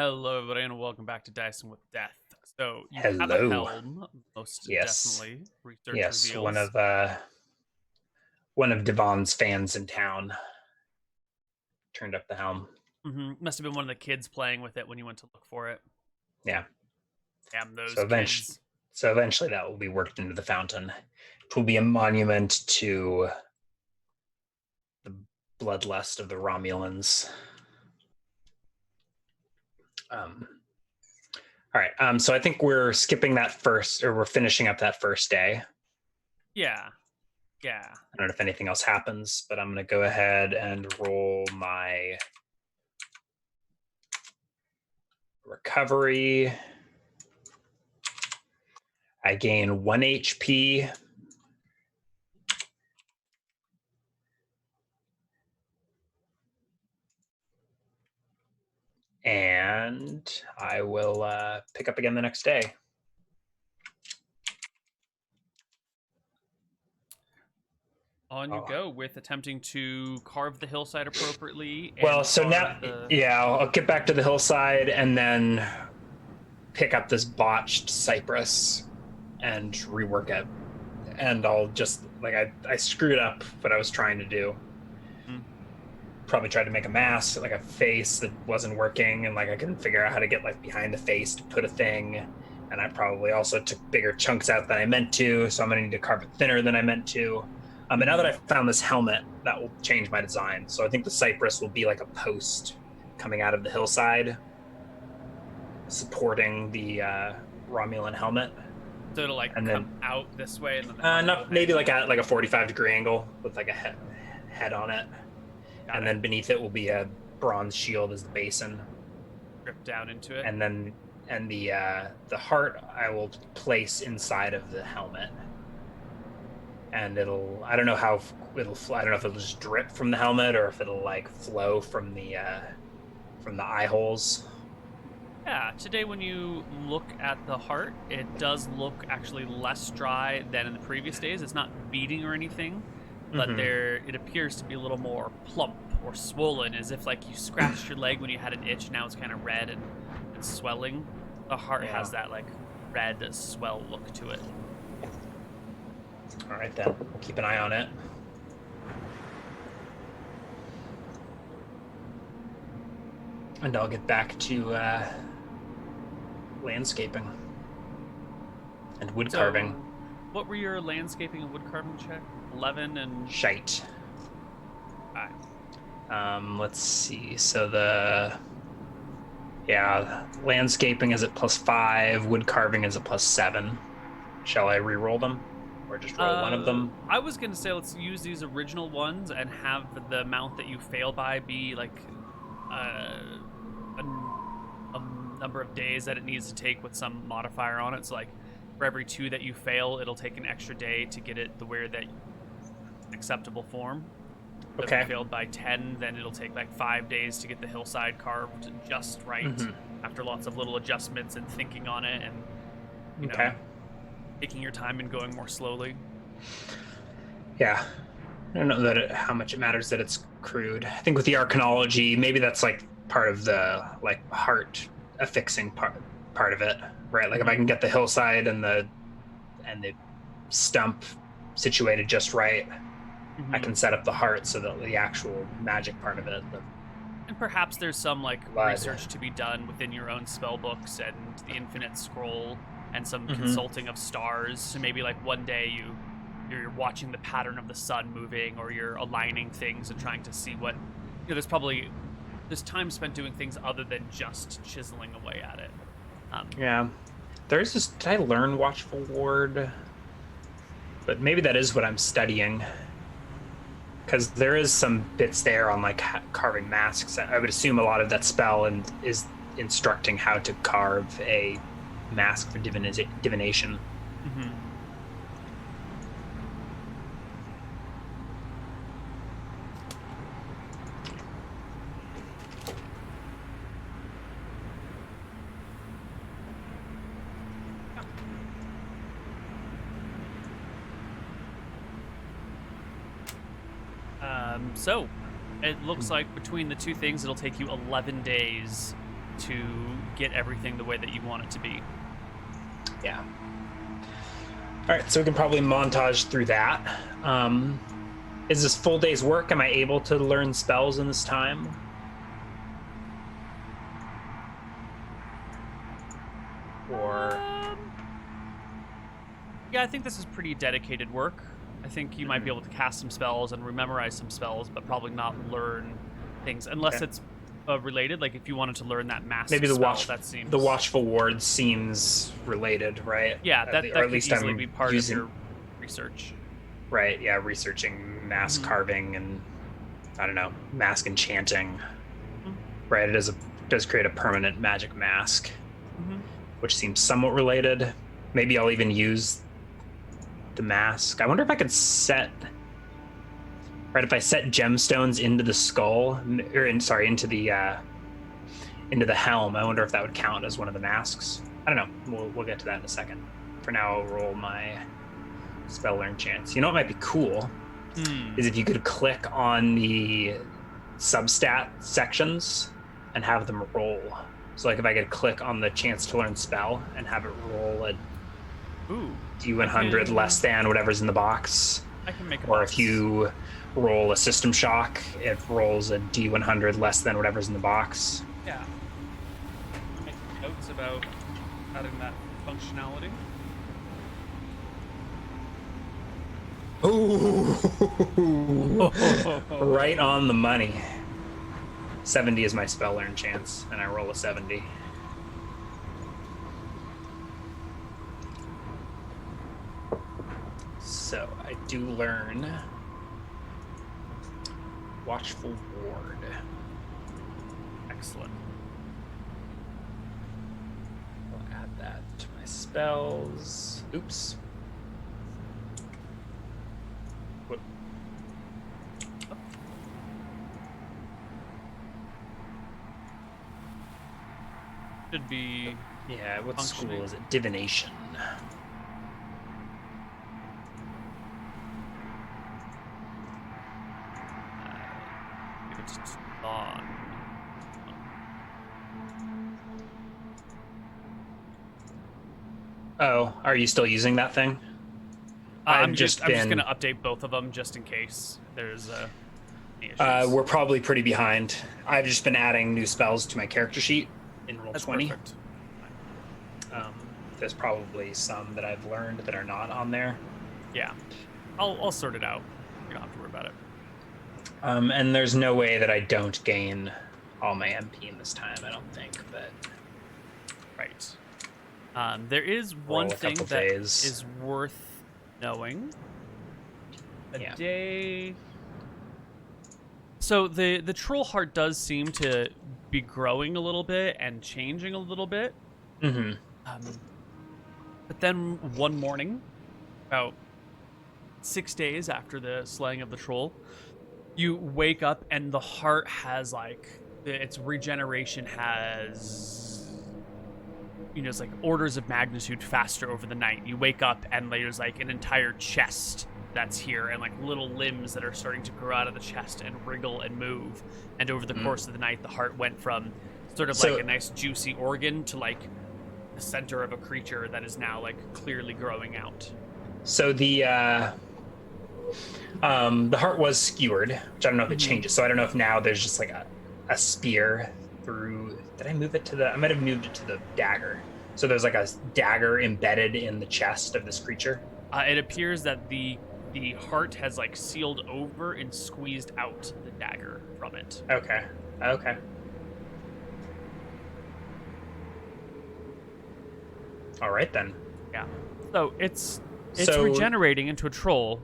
Hello, everybody, and welcome back to Dicing with Death. So you have a Hello. helm, most Yes. definitely. Research Yes. One reveals. of Devon's fans in town turned up the helm. Must have been one of the kids playing with it when you went to look for it. Yeah. Damn So those eventually kids. so eventually that will be worked into the fountain. It will be a monument to the bloodlust of the Romulans. All right. So I think we're skipping that first, or we're finishing up that first day. Yeah. I don't know if anything else happens, but I'm going to go ahead and roll my recovery. I gain 1 HP. And I will pick up again the next day. On you go with attempting to carve the hillside appropriately. Well, so now, yeah, I'll get back to the hillside and then pick up this botched cypress and rework it. And I'll just, like, I screwed up what I was trying to do. Probably tried to make a mask, like a face that wasn't working, and like I couldn't figure out how to get like behind the face to put a thing. And I probably also took bigger chunks out than I meant to, so I'm gonna need to carve it thinner than I meant to. But now that I've found this helmet, that will change my design. So I think the cypress will be like a post coming out of the hillside, supporting the Romulan helmet. So it'll like come out this way, and then not maybe like at like a 45-degree angle with like a head on it. And then beneath it will be a bronze shield as the basin. Drip down into it. And then the heart I will place inside of the helmet. And I don't know if it'll just drip from the helmet or if it'll like flow from the eye holes. Yeah, today when you look at the heart, it does look actually less dry than in the previous days. It's not beating or anything, but it appears to be a little more plump or swollen, as if like you scratched your leg when you had an itch. Now it's kind of red and swelling. The heart has that like red swell look to it. All right, then we'll keep an eye on it. And I'll get back to landscaping and wood carving. What were your landscaping and wood carving check? 11 and shite. All right. Let's see. So landscaping is at +5. Wood carving is at +7. Shall I re-roll them, or just roll one of them? I was gonna say let's use these original ones and have the amount that you fail by be like a number of days that it needs to take with some modifier on it. So like for every 2 that you fail, it'll take an extra day to get it the where that acceptable form. So if you failed by 10, then it'll take like 5 days to get the hillside carved just right after lots of little adjustments and thinking on it and you know, taking your time and going more slowly. Yeah. I don't know how much it matters that it's crude. I think with the arcanology, maybe that's like part of the like heart affixing part of it, right? Like if I can get the hillside and the stump situated just right, I can set up the heart so that the actual magic part of it. And perhaps there's some like research to be done within your own spell books and the Infinite Scroll and some consulting of stars. So maybe like one day you're watching the pattern of the sun moving, or you're aligning things and trying to see what, you know, there's time spent doing things other than just chiseling away at it. Yeah. There's this, did I learn Watchful Ward? But maybe that is what I'm studying. Because there is some bits there on like carving masks. I would assume a lot of that spell is instructing how to carve a mask for divination. So it looks like between the 2 things, it'll take you 11 days to get everything the way that you want it to be. Yeah. All right, so we can probably montage through that. Is this full day's work? Am I able to learn spells in this time? Or yeah, I think this is pretty dedicated work. I think you might be able to cast some spells and memorize some spells, but probably not learn things unless it's related. Like if you wanted to learn that mass maybe the spell, that seems... the watchful ward seems related, right? Yeah, that could easily be part of your research. Right, yeah, researching mask carving and, I don't know, mask enchanting. Right, it does create a permanent magic mask, which seems somewhat related. Maybe I'll even use the mask. I wonder if I could set... Right, if I set gemstones into the skull, or into the helm, I wonder if that would count as one of the masks. I don't know. We'll get to that in a second. For now, I'll roll my spell learn chance. You know what might be cool is if you could click on the substat sections and have them roll. So like if I could click on the chance to learn spell and have it roll a D100 less than whatever's in the box. I can make a Or box. if you roll a system shock, it rolls a D100 less than whatever's in the box. Yeah. I'm making notes about adding that functionality. Ooh, right on the money. 70 is my spell learn chance, and I roll a 70. So I do learn Watchful Ward. Excellent. I'll add that to my spells. Oops. What? Should be... Yeah, what functioning. school is it? Divination. Give it to Dawn. Oh, are you still using that thing? I'm just going to update both of them just in case there's any issues. We're probably pretty behind. I've just been adding new spells to my character sheet in Roll20. That's perfect. There's probably some that I've learned that are not on there. Yeah. I'll sort it out. You don't have to worry about it. And there's no way that I don't gain all my MP in this time, I don't think, but... Right. There is one thing that is worth knowing. A day... So the troll heart does seem to be growing a little bit and changing a little bit. Mm-hmm. But then one morning, about 6 days after the slaying of the troll, you wake up and the heart has its regeneration has, it's like orders of magnitude faster over the night. You wake up and there's like an entire chest that's here and like little limbs that are starting to grow out of the chest and wriggle and move. And over the course of the night, the heart went from sort of like a nice juicy organ to like the center of a creature that is now like clearly growing out. So the heart was skewered, which I don't know if it changes. So I don't know if now there's just like a spear through. Did I move it to I might have moved it to the dagger. So there's like a dagger embedded in the chest of this creature. It appears that the heart has like sealed over and squeezed out the dagger from it. Okay. All right then. Yeah. So it's regenerating into a troll,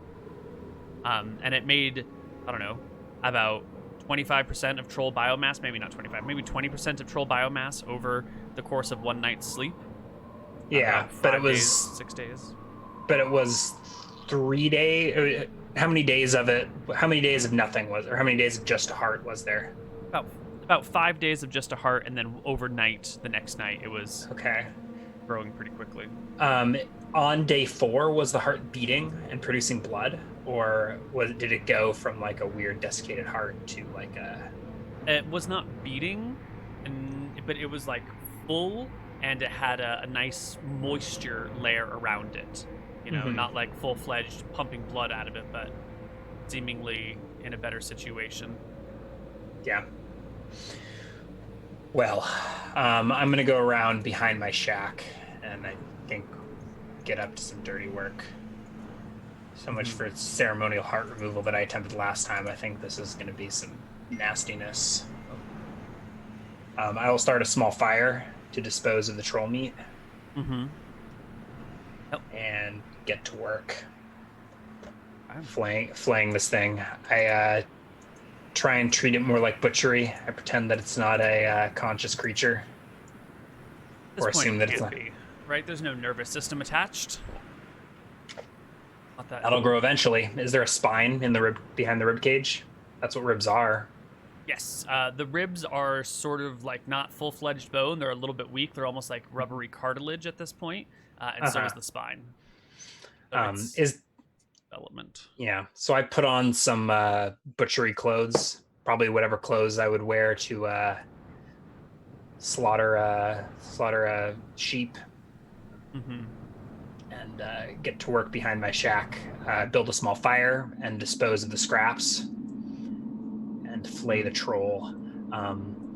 and it made, I don't know, about 25% of troll biomass, maybe not 25, maybe 20% of troll biomass over the course of one night's sleep. Yeah, but it was 6 days. But it was 3 days. How many days of it? How many days of nothing was, or how many days of just a heart was there? About 5 days of just a heart, and then overnight, the next night, it was growing pretty quickly. On day 4, was the heart beating and producing blood, or did it go from like a weird desiccated heart to like a? It was not beating, and but it was like full, and it had a nice moisture layer around it. You know, not like full-fledged pumping blood out of it, but seemingly in a better situation. Yeah. Well, I'm going to go around behind my shack and I think get up to some dirty work. So much for ceremonial heart removal that I attempted last time. I think this is going to be some nastiness. I will start a small fire to dispose of the troll meat. Yep. And get to work. Flaying this thing. I try and treat it more like butchery. I pretend that it's not a conscious creature. Or assume that it's not. Right? There's no nervous system attached. Not that. That'll grow eventually. Is there a spine in the rib behind the rib cage? That's what ribs are. Yes. The ribs are sort of like not full-fledged bone. They're a little bit weak. They're almost like rubbery cartilage at this point. And so is the spine. So is development. Yeah. So I put on some butchery clothes, probably whatever clothes I would wear to slaughter a sheep, and get to work behind my shack, build a small fire, and dispose of the scraps, and flay the troll.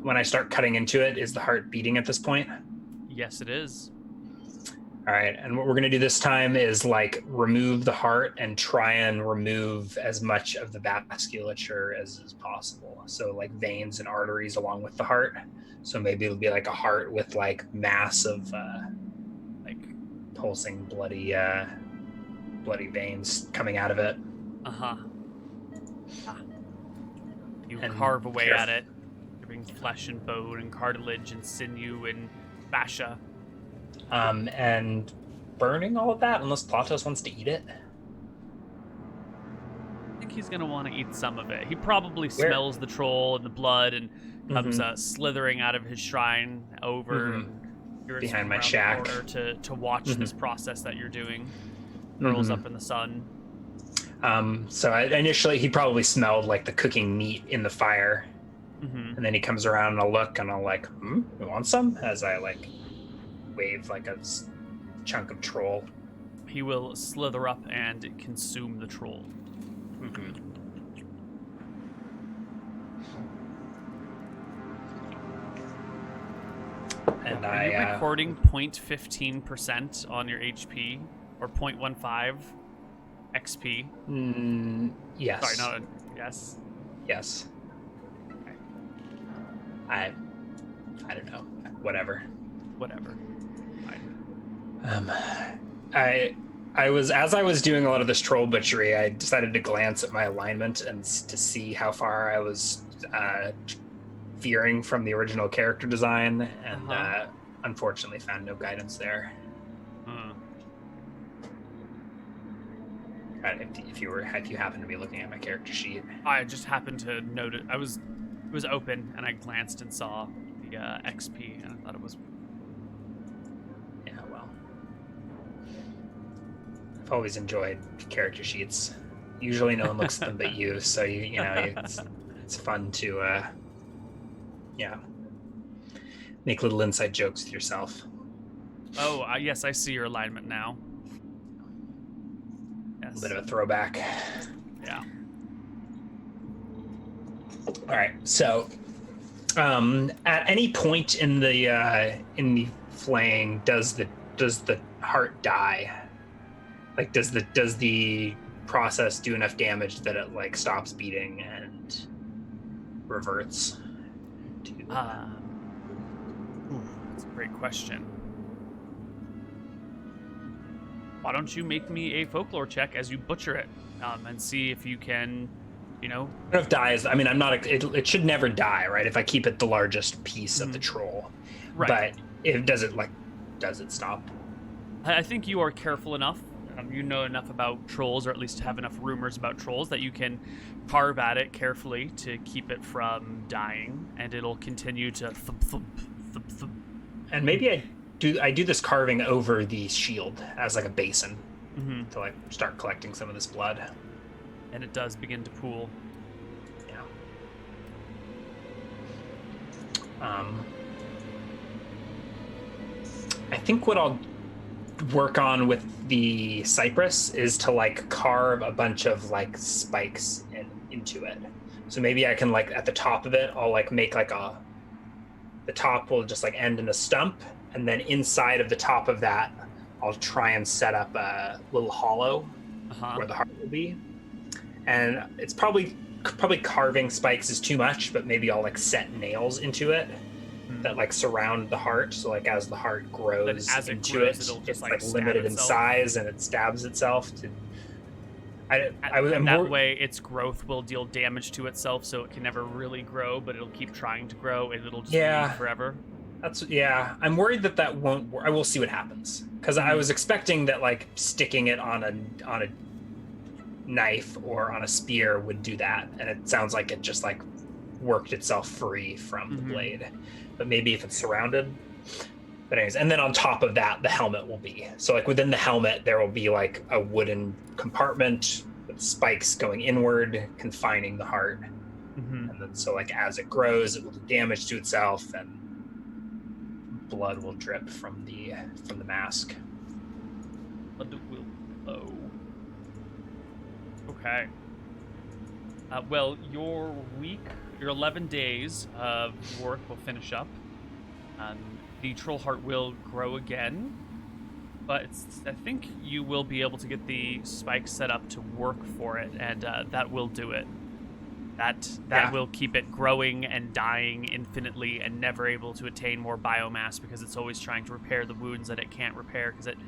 When I start cutting into it, is the heart beating at this point? Yes, it is. All right, and what we're going to do this time is like remove the heart and try and remove as much of the vasculature as is possible. So like veins and arteries along with the heart. So maybe it'll be like a heart with like mass of like pulsing bloody veins coming out of it. You carve away at it, giving flesh and bone and cartilage and sinew and fascia. And burning all of that, unless Platos wants to eat it. I think he's gonna want to eat some of it. He probably smells the troll and the blood and comes slithering out of his shrine over behind my shack to watch this process that you're doing. Curls up in the sun. So initially he probably smelled like the cooking meat in the fire, and then he comes around and I'll look and I'll like, you want some? As I like wave like a chunk of troll. He will slither up and consume the troll. And Are you recording 0.15% on your HP or 0.15 XP? Yes. Sorry, not yes. Yes. Okay. I don't know. Whatever. I was, as I was doing a lot of this troll butchery, I decided to glance at my alignment and to see how far I was veering from the original character design, and unfortunately found no guidance there. If you happen to be looking at my character sheet, I just happened to note it. It was open, and I glanced and saw the XP, and I thought it was. Yeah, well, I've always enjoyed character sheets. Usually, no one looks at them but you, so you know it's fun to make little inside jokes with yourself. Oh, yes, I see your alignment now. A bit of a throwback. Yeah. All right. So, at any point in the flaying, does the heart die? Like, does the process do enough damage that it like stops beating and reverts to? That's a great question. Why don't you make me a folklore check as you butcher it, and see if you can, I don't know if dies. I mean, I'm not. It should never die, right? If I keep it the largest piece of the troll, right? But does it stop? I think you are careful enough. You know enough about trolls, or at least have enough rumors about trolls that you can carve at it carefully to keep it from dying, and it'll continue to thump, thump, thump, thump. And maybe I do this carving over the shield as like a basin to like start collecting some of this blood. And it does begin to pool. Yeah. I think what I'll work on with the cypress is to like carve a bunch of like spikes into it. So maybe I can like at the top of it, I'll like make like the top will just like end in a stump, and then inside of the top of that, I'll try and set up a little hollow where the heart will be. And it's probably carving spikes is too much, but maybe I'll like set nails into it that like surround the heart. So like as the heart grows into it, it's like limited in size and it stabs itself to. That way, its growth will deal damage to itself, so it can never really grow, but it'll keep trying to grow, and it'll just bleed forever. I'm worried that won't work. I will see what happens, because I was expecting that like sticking it on a knife or on a spear would do that, and it sounds like it just like worked itself free from the blade. But maybe if it's surrounded. But anyways, and then on top of that, the helmet will be. So like within the helmet, there will be like a wooden compartment with spikes going inward, confining the heart. And then so like as it grows, it will do damage to itself, and blood will drip from the mask. Blood will flow. Okay. Well, your 11 days of work will finish up. The troll heart will grow again, but I think you will be able to get the spikes set up to work for it, and that will do it. That will keep it growing and dying infinitely and never able to attain more biomass, because it's always trying to repair the wounds that it can't repair because it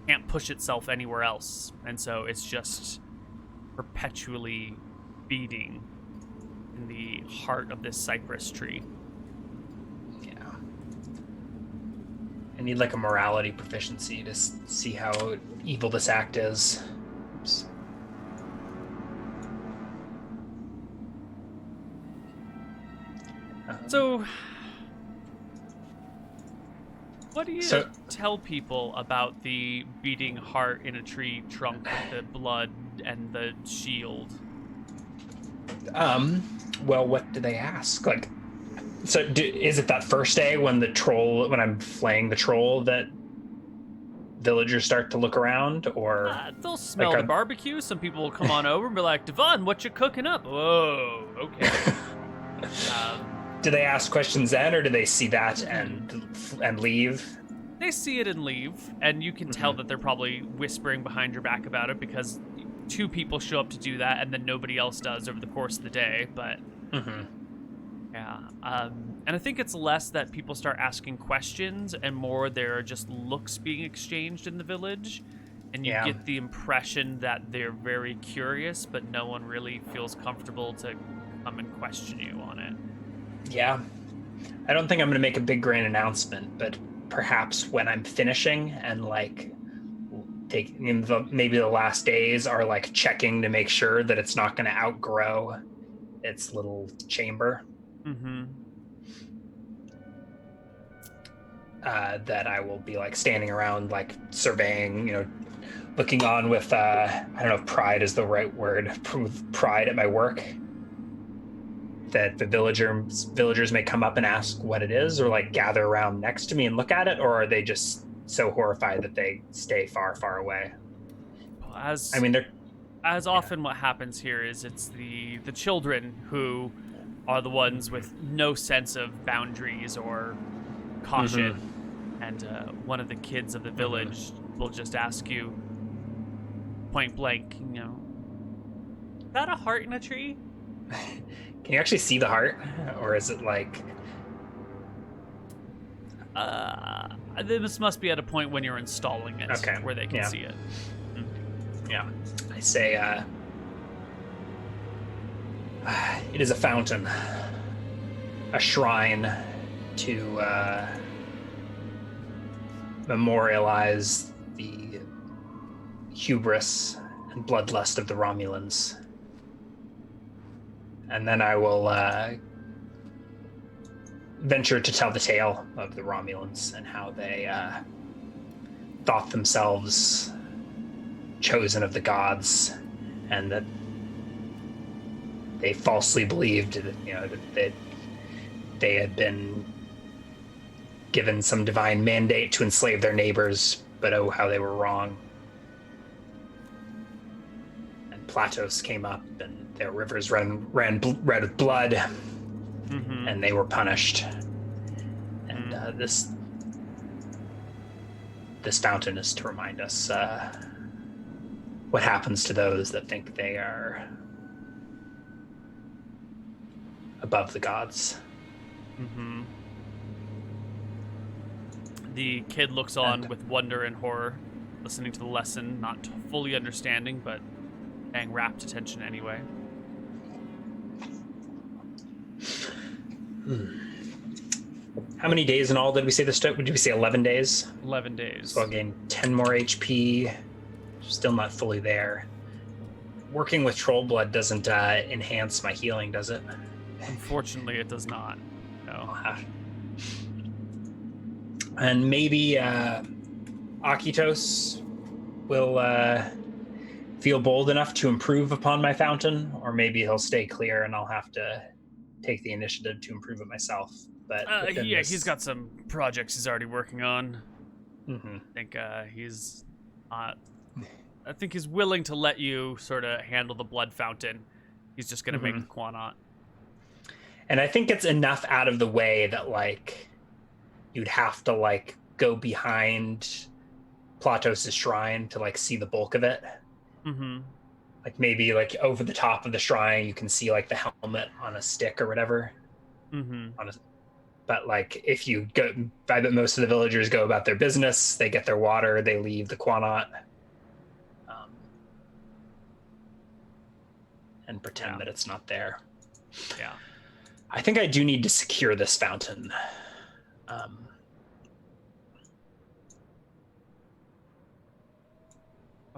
can't push itself anywhere else. And so it's just perpetually beating in the heart of this cypress tree. I need like a morality proficiency to see how evil this act is. Oops. So, what do you tell people about the beating heart in a tree trunk with the blood and the shield? Well, what do they ask? Like, so is it that first day when I'm flaying the troll that villagers start to look around, or they'll smell the barbecue? Some people will come on over and be like, Devon, what you cooking up? Whoa, okay. Do they ask questions then, or do they see that and leave? They see it and leave, and you can tell that they're probably whispering behind your back about it, because 2 people show up to do that, and then nobody else does over the course of the day. But yeah, and I think it's less that people start asking questions and more there are just looks being exchanged in the village, and you get the impression that they're very curious, but no one really feels comfortable to come and question you on it. Yeah, I don't think I'm going to make a big grand announcement, but perhaps when I'm finishing and like maybe the last days are like checking to make sure that it's not going to outgrow its little chamber. That I will be like standing around, like surveying, looking on with I don't know if pride is the right word, pride at my work. That the villagers may come up and ask what it is, or like gather around next to me and look at it, or are they just so horrified that they stay far, far away? As often what happens here is it's the children who are the ones with no sense of boundaries or caution, and one of the kids of the village will just ask you point blank, is that a heart in a tree? Can you actually see the heart, or is it like? This must be at a point when you're installing it, where they can see it. Yeah, I say it is a fountain, a shrine to memorialize the hubris and bloodlust of the Romulans. And then I will venture to tell the tale of the Romulans and how they thought themselves chosen of the gods, and that they falsely believed that that they had been given some divine mandate to enslave their neighbors, but oh, how they were wrong. And Platos came up, and their rivers ran red with blood, and they were punished. And this fountain is to remind us what happens to those that think they are above the gods. The kid looks on with wonder and horror, listening to the lesson, not fully understanding, but paying rapt attention anyway. How many days in all did we say this took? Did we say 11 days? 11 days. So I'll gain 10 more HP. Still not fully there. Working with troll blood doesn't enhance my healing, does it? Unfortunately, it does not. No. And maybe Akitos will feel bold enough to improve upon my fountain, or maybe he'll stay clear and I'll have to take the initiative to improve it myself. But he's got some projects he's already working on. I think I think he's willing to let you sort of handle the blood fountain. He's just going to make the Quanot. And I think it's enough out of the way that, like, you'd have to, like, go behind Platos' shrine to, like, see the bulk of it. Like, maybe, like, over the top of the shrine, you can see, like, the helmet on a stick or whatever. But, like, if you go, I bet most of the villagers go about their business. They get their water. They leave the Quanot. And pretend that it's not there. Yeah. I think I do need to secure this fountain.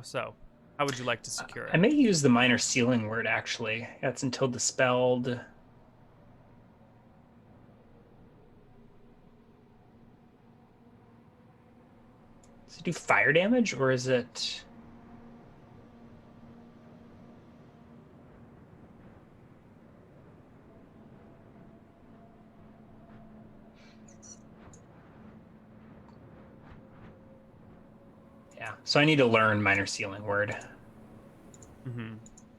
So, how would you like to secure it? I may use the minor sealing word, actually. That's until dispelled. Does it do fire damage, or is it... So I need to learn minor sealing word.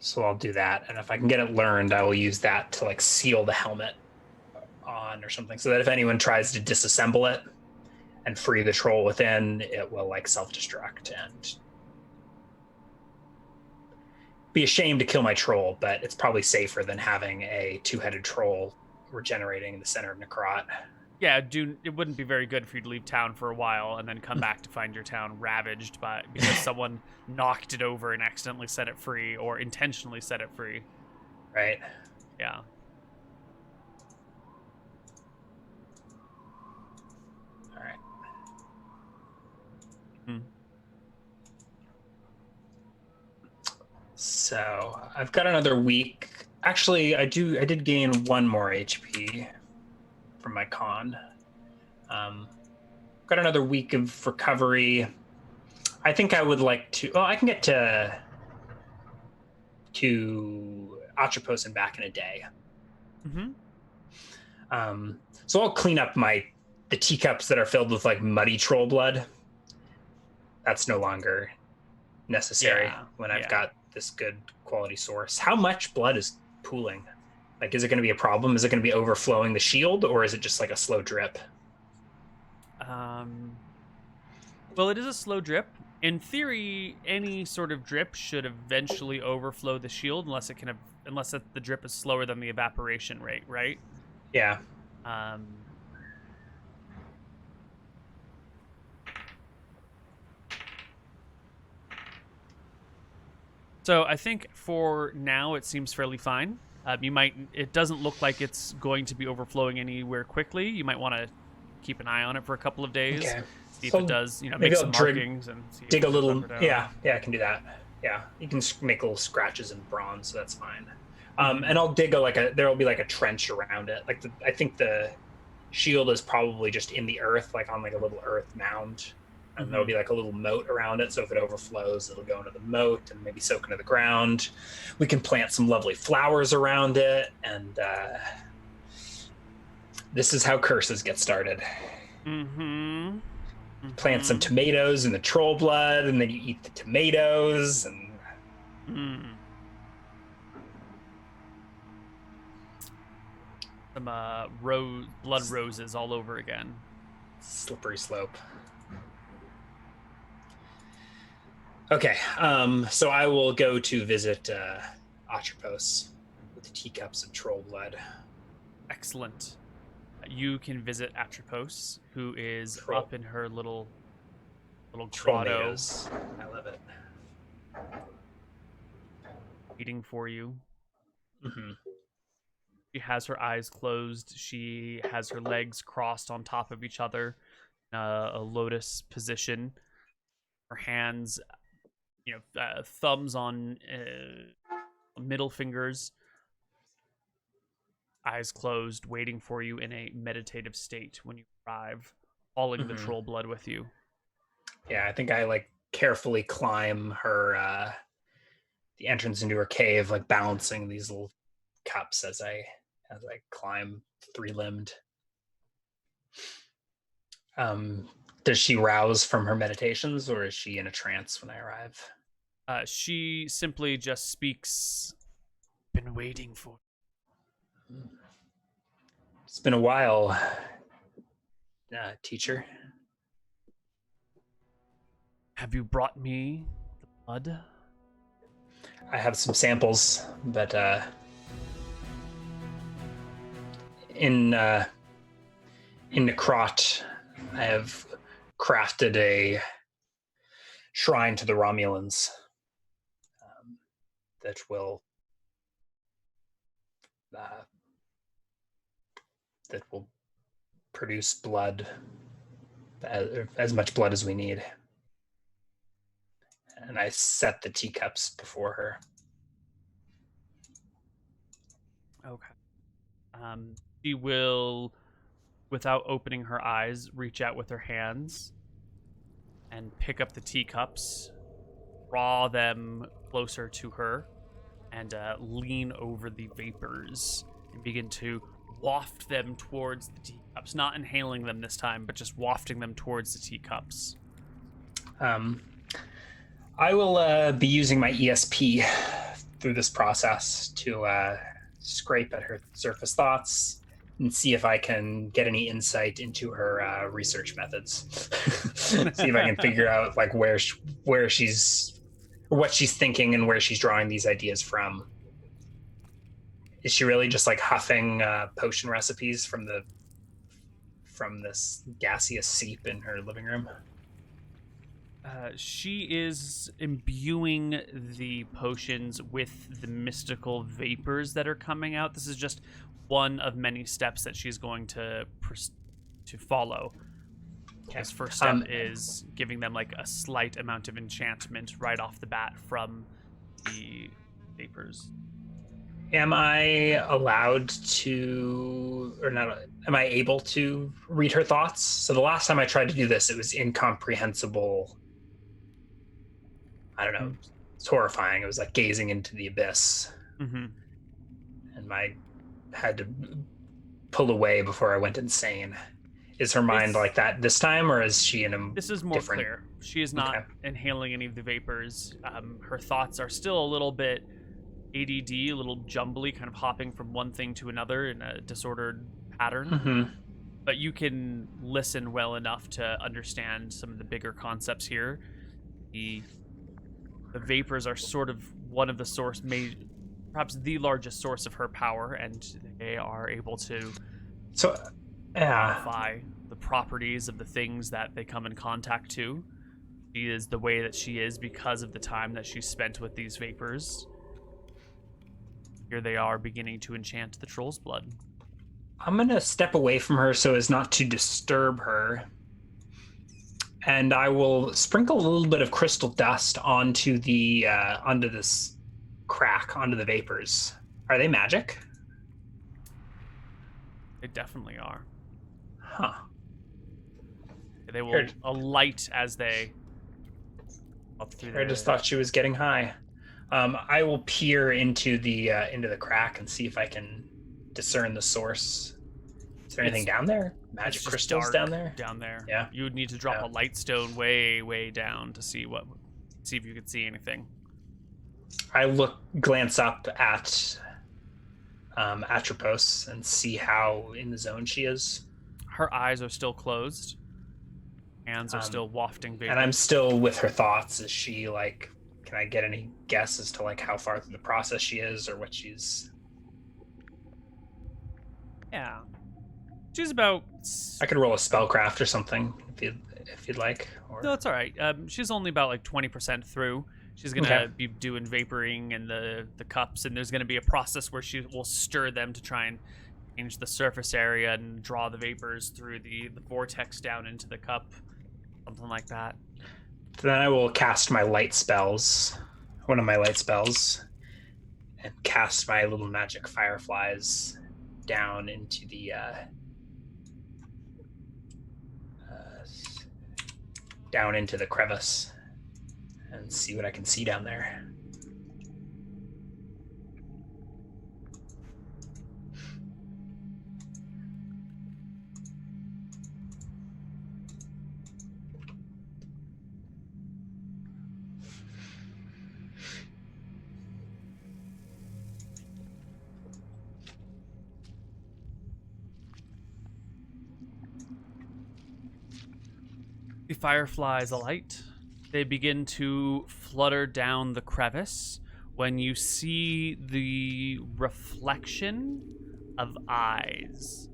So I'll do that. And if I can get it learned, I will use that to, like, seal the helmet on or something, so that if anyone tries to disassemble it and free the troll within, it will, like, self-destruct and be ashamed to kill my troll, but it's probably safer than having a two-headed troll regenerating in the center of Necrot. Yeah, it wouldn't be very good for you to leave town for a while and then come back to find your town ravaged because someone knocked it over and accidentally set it free, or intentionally set it free. Right. Yeah. All right. So I've got another week. Actually, I did gain 1 more HP from my con. Got another week of recovery. I think I would like to... Well, I can get to Atropos and back in a day. So I'll clean up the teacups that are filled with, like, muddy troll blood. That's no longer necessary when I've got this good quality source. How much blood is pooling? Like, is it going to be a problem? Is it going to be overflowing the shield, or is it just like a slow drip? Well, it is a slow drip. In theory, any sort of drip should eventually overflow the shield, unless the drip is slower than the evaporation rate, right? Yeah. So I think for now it seems fairly fine. It doesn't look like it's going to be overflowing anywhere quickly. You might want to keep an eye on it for a couple of days. Okay. See if it does, make some markings and see dig a little. Yeah, I can do that. Yeah, you can make little scratches in bronze, so that's fine. And I'll dig there will be like a trench around it. Like I think the shield is probably just in the earth, like on like a little earth mound. And there'll be like a little moat around it, so if it overflows, it'll go into the moat and maybe soak into the ground. We can plant some lovely flowers around it, and this is how curses get started. Mm-hmm. Plant some tomatoes in the troll blood, and then you eat the tomatoes, and... Some blood roses all over again. Slippery slope. Okay, so I will go to visit Atropos with the teacups of troll blood. Excellent. You can visit Atropos, who is up in her little grotto. I love it. Waiting for you. Mm-hmm. She has her eyes closed. She has her legs crossed on top of each other, a lotus position. Her hands, thumbs on middle fingers. Eyes closed, waiting for you in a meditative state when you arrive, hauling the troll blood with you. Yeah, I think I carefully climb her the entrance into her cave, balancing these little cups as I climb three-limbed. Does she rouse from her meditations, or is she in a trance when I arrive? She simply just speaks. Been waiting for. It's been a while, teacher. Have you brought me the blood? I have some samples, but in Necrot, I have crafted a shrine to the Romulans that will produce blood, as much blood as we need. And I set the teacups before her. Okay. She will, without opening her eyes, reach out with her hands and pick up the teacups, draw them closer to her, and lean over the vapors and begin to waft them towards the teacups. Not inhaling them this time, but just wafting them towards the teacups. I will be using my ESP through this process to scrape at her surface thoughts and see if I can get any insight into her research methods. See if I can figure out where she's, or what she's thinking and where she's drawing these ideas from. Is she really just huffing potion recipes from this gaseous seep in her living room? She is imbuing the potions with the mystical vapors that are coming out. This is just one of many steps that she's going to follow. Okay. His first step is giving them a slight amount of enchantment right off the bat from the vapors. Am I allowed to, or not, am I able to read her thoughts? So the last time I tried to do this, it was incomprehensible. I don't know. It's horrifying. It was like gazing into the abyss. Mm-hmm. And I had to pull away before I went insane. Is her mind like that this time, or is she in a This is more clear. She is not inhaling any of the vapors. Her thoughts are still a little bit ADD, a little jumbly, kind of hopping from one thing to another in a disordered pattern. Mm-hmm. But you can listen well enough to understand some of the bigger concepts here. The vapors are sort of one of the source, perhaps the largest source of her power, and they are able to modify the properties of the things that they come in contact to. She is the way that she is because of the time that she spent with these vapors. Here they are beginning to enchant the troll's blood. I'm going to step away from her so as not to disturb her. And I will sprinkle a little bit of crystal dust onto this crack, onto the vapors. Are they magic? They definitely are. Huh. They will alight as they up through I just thought she was getting high. I will peer into the crack and see if I can discern the source. there anything down there? Magic it's just crystals dark down there? Down there. Yeah. You would need to drop a light stone way down to see if you could see anything. I glance up at Atropos and see how in the zone she is. Her eyes are still closed. Hands are still wafting vapor. And I'm still with her thoughts. Is she like, can I get any guess as to like how far through the process she is or what she's... Yeah. She's about... I could roll a spellcraft or something if you'd like. Or... No, it's all right. She's only about like 20% through. She's going to be doing vaporing and the cups, and there's going to be a process where she will stir them to try and change the surface area and draw the vapors through the vortex down into the cup. Something like that. Then I will cast my light spells, one of my light spells, and cast my little magic fireflies down into the crevice and see what I can see down there. The fireflies alight. They begin to flutter down the crevice when you see the reflection of eyes.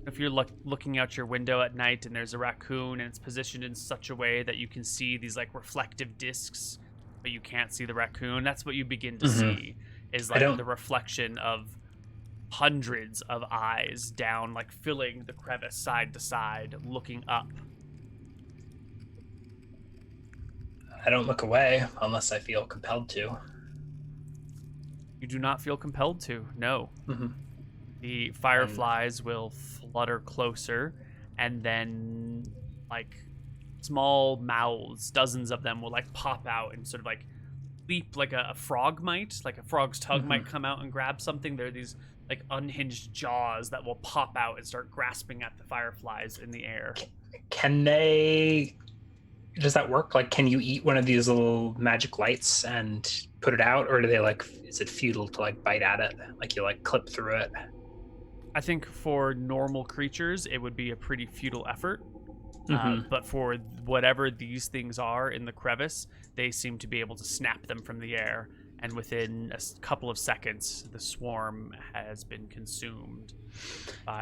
If you're looking out your window at night and there's a raccoon and it's positioned in such a way that you can see these like reflective discs, but you can't see the raccoon, that's what you begin to see, is like the reflection of hundreds of eyes down, like filling the crevice side to side, looking up. I don't look away unless I feel compelled to. You do not feel compelled to, no. The fireflies will flutter closer, and then like small mouths, dozens of them will like pop out and sort of like leap like a frog might, like a frog's tongue might come out and grab something. There are these like unhinged jaws that will pop out and start grasping at the fireflies in the air. Can they... Does that work? Like, can you eat one of these little magic lights and put it out, or do they like? Is it futile to like bite at it? Like you like clip through it? I think for normal creatures, it would be a pretty futile effort. But for whatever these things are in the crevice, they seem to be able to snap them from the air, and within a couple of seconds, the swarm has been consumed.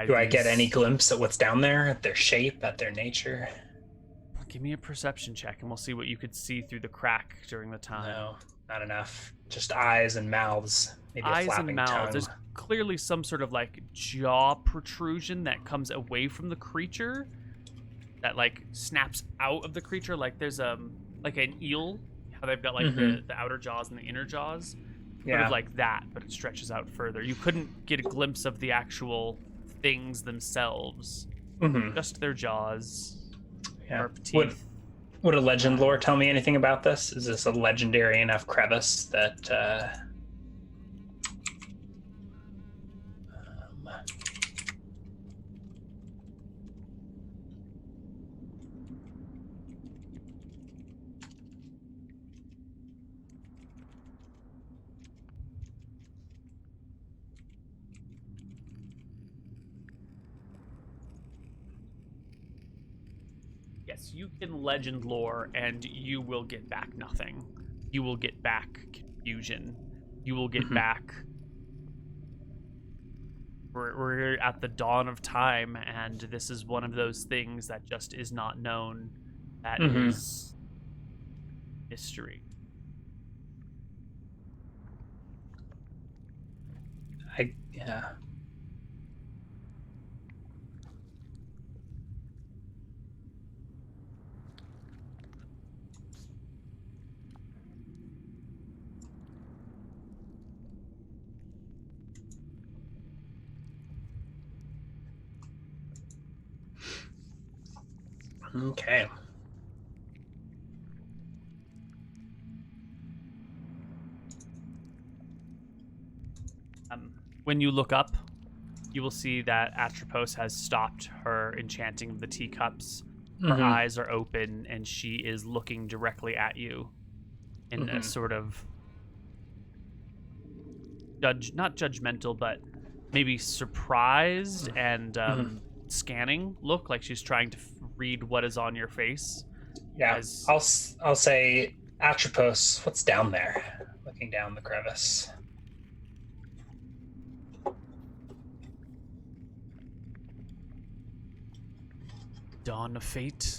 Do I get any glimpse at what's down there, at their shape, at their nature? Give me a perception check, and we'll see what you could see through the crack during the time. No, not enough. Just eyes and mouths. Maybe eyes a flapping and mouths. tongue. There's clearly some sort of like jaw protrusion that comes away from the creature, that like snaps out of the creature. Like there's like an eel, how they've got like the outer jaws and the inner jaws. Sort of like that, but it stretches out further. You couldn't get a glimpse of the actual things themselves, just their jaws. Yeah. Would a legend lore tell me anything about this? Is this a legendary enough crevice that Yes, you can legend lore, and you will get back nothing. You will get back confusion. You will get back... We're at the dawn of time, and this is one of those things that just is not known. That is history. Yeah. Okay. When you look up, you will see that Atropos has stopped her enchanting of the teacups. Her eyes are open, and she is looking directly at you in a sort of not judgmental, but maybe surprised and scanning look, like she's trying to read what is on your face. Yeah, I'll say, Atropos, what's down there? Looking down the crevice. Dawn of fate.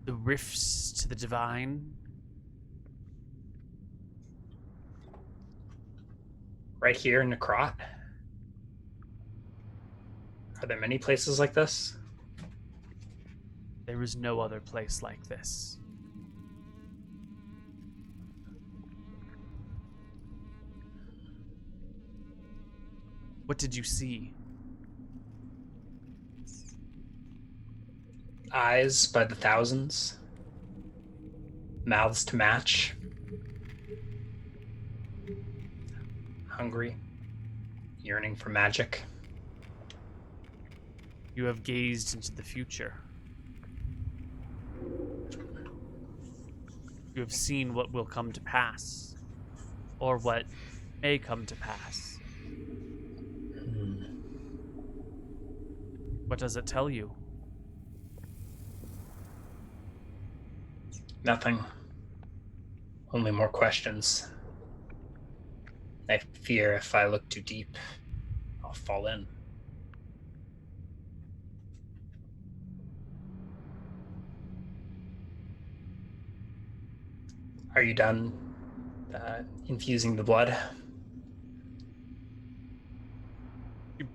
The rifts to the divine. Right here in Necrot. Are there many places like this? There is no other place like this. What did you see? Eyes by the thousands. Mouths to match. Hungry. Yearning for magic. You have gazed into the future. You have seen what will come to pass, or what may come to pass. What does it tell you? Nothing. Only more questions. I fear if I look too deep, I'll fall in. Are you done infusing the blood? It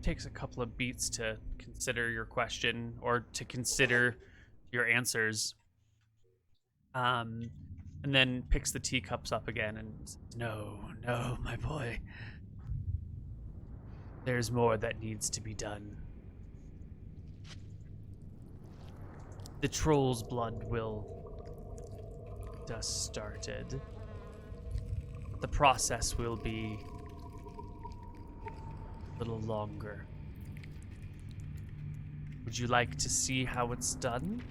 takes a couple of beats to consider your question, or to consider your answers. And then picks the teacups up again and says, No, my boy. There's more that needs to be done. The troll's blood will just started. The process will be a little longer. Would you like to see how it's done?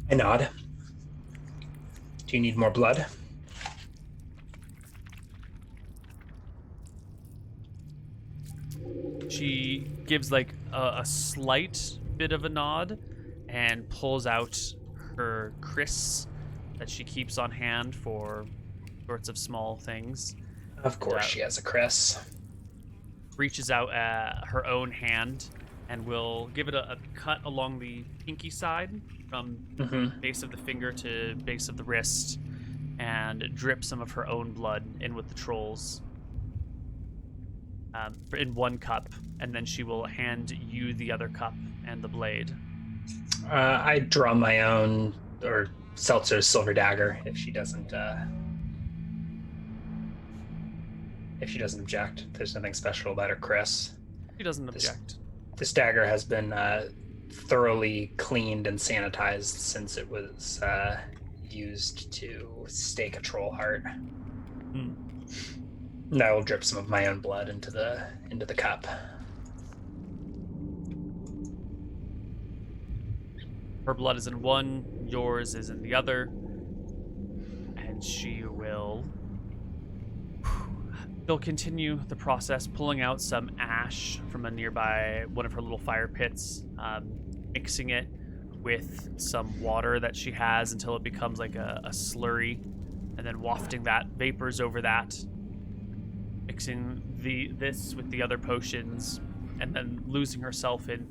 I nod. Do you need more blood? She gives like a slight bit of a nod and pulls out her kris that she keeps on hand for sorts of small things. Of course she has a kris. Reaches out her own hand and will give it a cut along the pinky side from base of the finger to base of the wrist, and drip some of her own blood in with the trolls in one cup, and then she will hand you the other cup and the blade. I draw my own, or Seltzer's silver dagger, if she doesn't object. There's nothing special about her kris. She doesn't object. This dagger has been thoroughly cleaned and sanitized since it was used to stake a troll heart. And I will drip some of my own blood into the cup. Her blood is in one, yours is in the other, and she will... They'll continue the process, pulling out some ash from a nearby one of her little fire pits, mixing it with some water that she has until it becomes like a slurry, and then wafting that vapors over that, mixing this with the other potions, and then losing herself in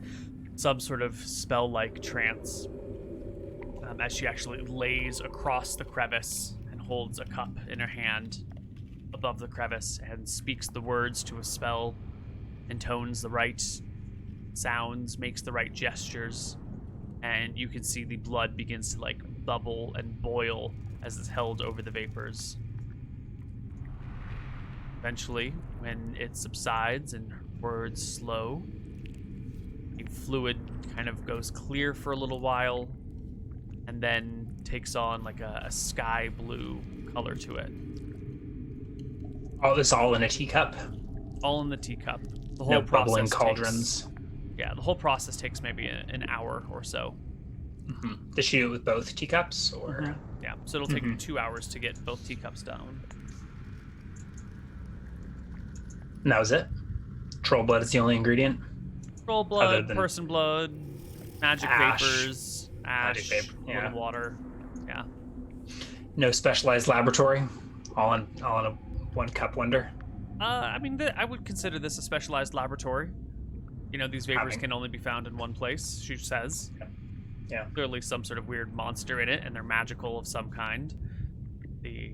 some sort of spell-like trance as she actually lays across the crevice and holds a cup in her hand above the crevice and speaks the words to a spell, intones the right sounds, makes the right gestures, and you can see the blood begins to like bubble and boil as it's held over the vapors. Eventually, when it subsides and her words slow, the fluid kind of goes clear for a little while and then takes on like a sky blue color to it. Oh, this all in a teacup? All in the teacup. The whole No process bubbling takes, cauldrons? yeah, the whole process takes maybe an hour or so. Mm-hmm. Does she do it with both teacups, or? Mm-hmm. Yeah, so it'll take 2 hours to get both teacups down. And that was it? Troll blood is the only ingredient? Troll Other blood, than person blood, magic ash. vapors, Magic ash, vapor, a yeah. little water. Yeah. No specialized laboratory? All in a 1-cup wonder? I mean, I would consider this a specialized laboratory. You know, these vapors can only be found in one place, she says. Yeah. Clearly some sort of weird monster in it, and they're magical of some kind. The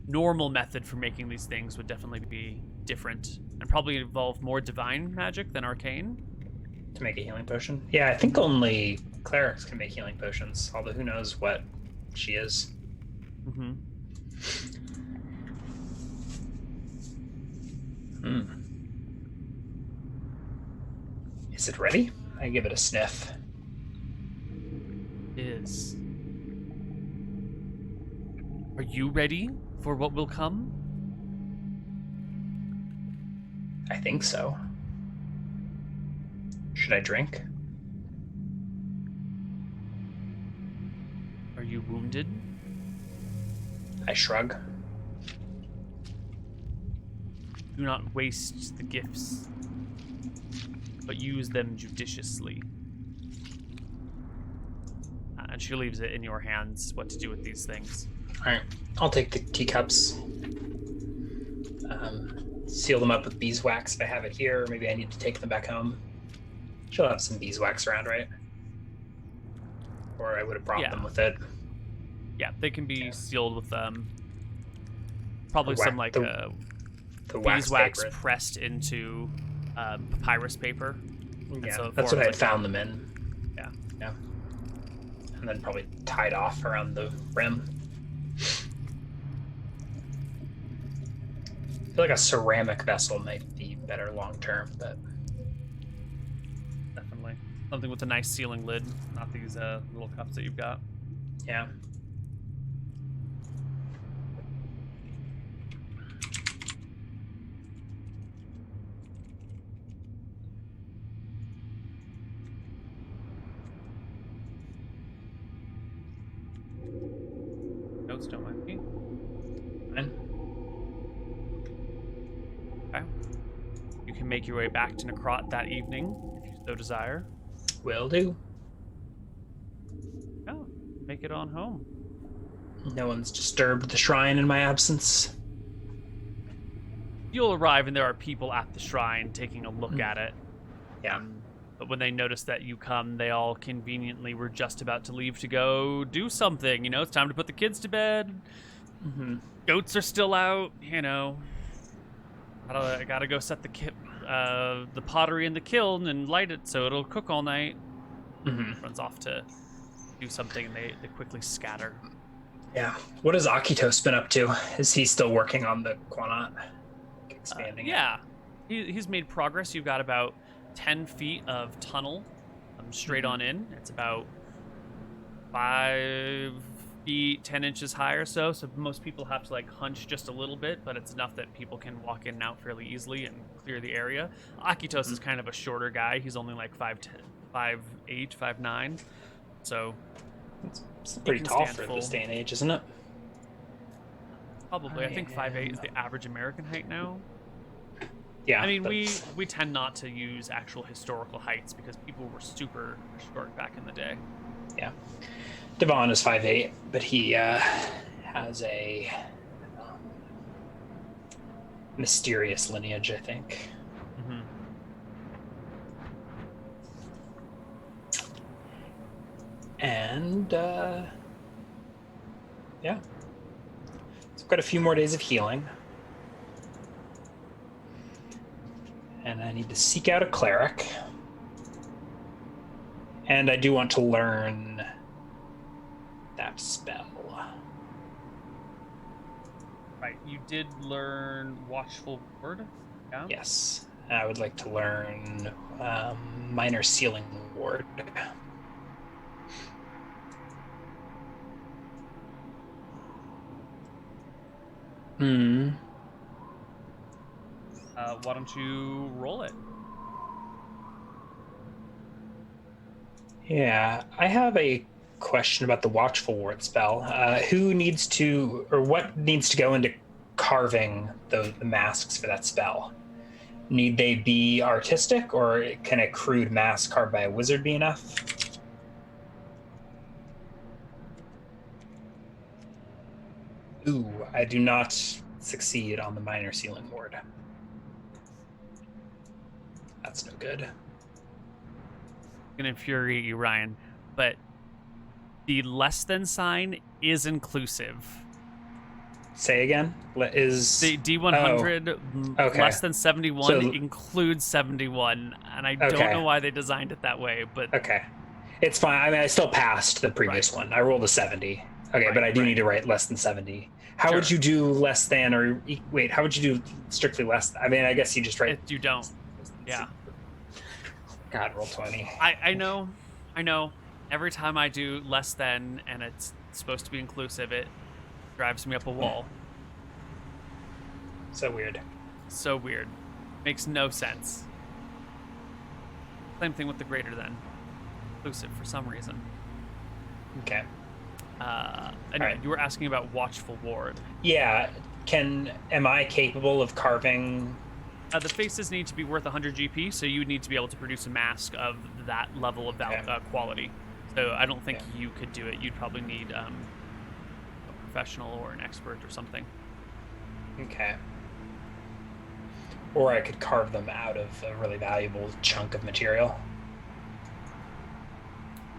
normal method for making these things would definitely be different, and probably involve more divine magic than arcane. To make a healing potion? Yeah, I think only clerics can make healing potions, although who knows what she is. Mm-hmm. Is it ready? I give it a sniff. Is. Are you ready for what will come? I think so. Should I drink? Are you wounded? I shrug. Do not waste the gifts, but use them judiciously. And she leaves it in your hands what to do with these things. Alright, I'll take the teacups. Seal them up with beeswax if I have it here, or maybe I need to take them back home. She'll have some beeswax around, right? Or I would have brought them with it. Yeah, they can be sealed with probably some like the beeswax paper. pressed into papyrus paper. Yeah, so that's what I had like found them in. Yeah. Yeah. And then probably tied off around the rim. I feel like a ceramic vessel might be better long term, but Definitely. Something with a nice sealing lid, not these little cups that you've got. yeah. Notes don't mind me. Fine. Okay. You can make your way back to Necrot that evening, if you so desire. Will do. Oh, make it on home. No one's disturbed the shrine in my absence. You'll arrive and there are people at the shrine taking a look at it. Yeah. But when they notice that you come, they all conveniently were just about to leave to go do something. You know, it's time to put the kids to bed. Mm-hmm. Goats are still out, you know. I gotta go set the pottery in the kiln and light it so it'll cook all night. Mm-hmm. Runs off to do something and they quickly scatter. Yeah. What has Akitos been up to? Is he still working on the Quanat? Expanding yeah. He's made progress. You've got about 10 feet of tunnel straight on in. It's about 5 feet, 10 inches high or so. So most people have to like hunch just a little bit, but it's enough that people can walk in and out fairly easily and clear the area. Akitos is kind of a shorter guy. He's only like 5'10", 5'8", 5'9". So it's pretty tall for this day and age, isn't it? Probably. I think 5'8" is the average American height now. Yeah. I mean, we tend not to use actual historical heights because people were super short back in the day. Yeah. Devon is 5'8", but he has a mysterious lineage, I think. Mm-hmm. And yeah. So I've got a few more days of healing. And I need to seek out a cleric. And I do want to learn that spell. Right. You did learn Watchful Word? Yeah? Yes. I would like to learn Minor Sealing Ward. Why don't you roll it? Yeah, I have a question about the Watchful Ward spell. Who needs to, or what needs to go into carving the masks for that spell? Need they be artistic, or can a crude mask carved by a wizard be enough? Ooh, I do not succeed on the minor sealing ward. That's no good. Gonna infuriate you, Ryan, but the less than sign is inclusive. Say again? Is the D100 okay. less than 71 includes 71, and I don't know why they designed it that way, but okay, it's fine. I mean, I still passed the previous one. I rolled a 70. Okay, but I do need to write less than 70. How would you do less than, or wait? How would you do strictly less? I mean, I guess you just write. You don't. Yeah. God, roll 20. I know. Every time I do less than, and it's supposed to be inclusive, it drives me up a wall. So weird. So weird. Makes no sense. Same thing with the greater than. Inclusive for some reason. Okay. Anyway, you were asking about Watchful Ward. Yeah. Am I capable of carving? The faces need to be worth 100 GP, so you would need to be able to produce a mask of that level of quality. So I don't think you could do it. You'd probably need a professional or an expert or something. Okay. Or I could carve them out of a really valuable chunk of material.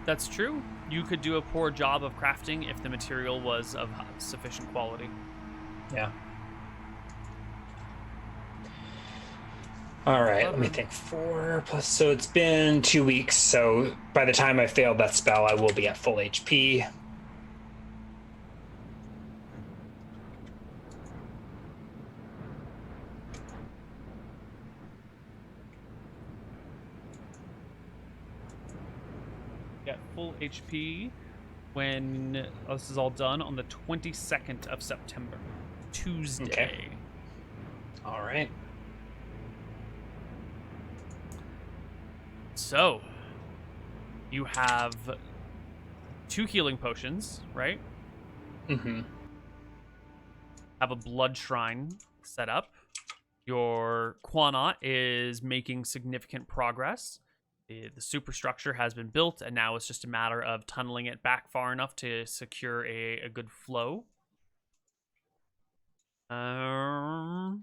That's true. You could do a poor job of crafting if the material was of sufficient quality. Yeah. All right, let me think. 4 plus, so it's been 2 weeks, so by the time I failed that spell, I will be at full HP. Get full HP when this is all done on the 22nd of September, Tuesday. Okay. All right. So, you have 2 healing potions, right? Mm-hmm. Have a blood shrine set up. Your Quanot is making significant progress. The superstructure has been built, and now it's just a matter of tunneling it back far enough to secure a good flow. Anything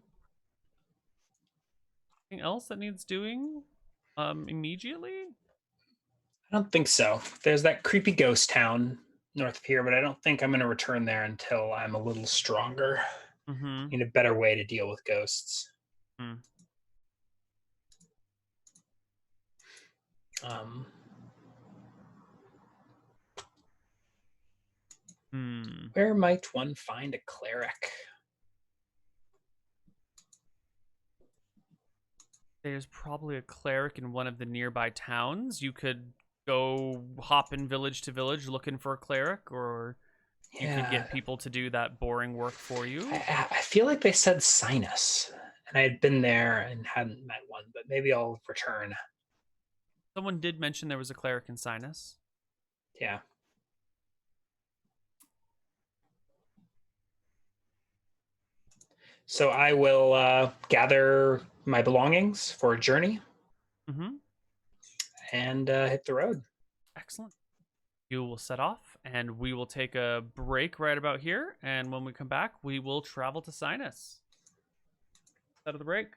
else that needs doing immediately? I don't think so. There's that creepy ghost town north of here, but I don't think I'm going to return there until I'm a little stronger. Mm-hmm. Need a better way to deal with ghosts. Where might one find a cleric? There's probably a cleric in one of the nearby towns. You could go hopping village to village looking for a cleric, or you could get people to do that boring work for you. I feel like they said Sinus, and I had been there and hadn't met one, but maybe I'll return. Someone did mention there was a cleric in Sinus. Yeah. So I will gather my belongings for a journey and hit the road. Excellent. You will set off, and we will take a break right about here. And when we come back, we will travel to Sinus. Out of the break.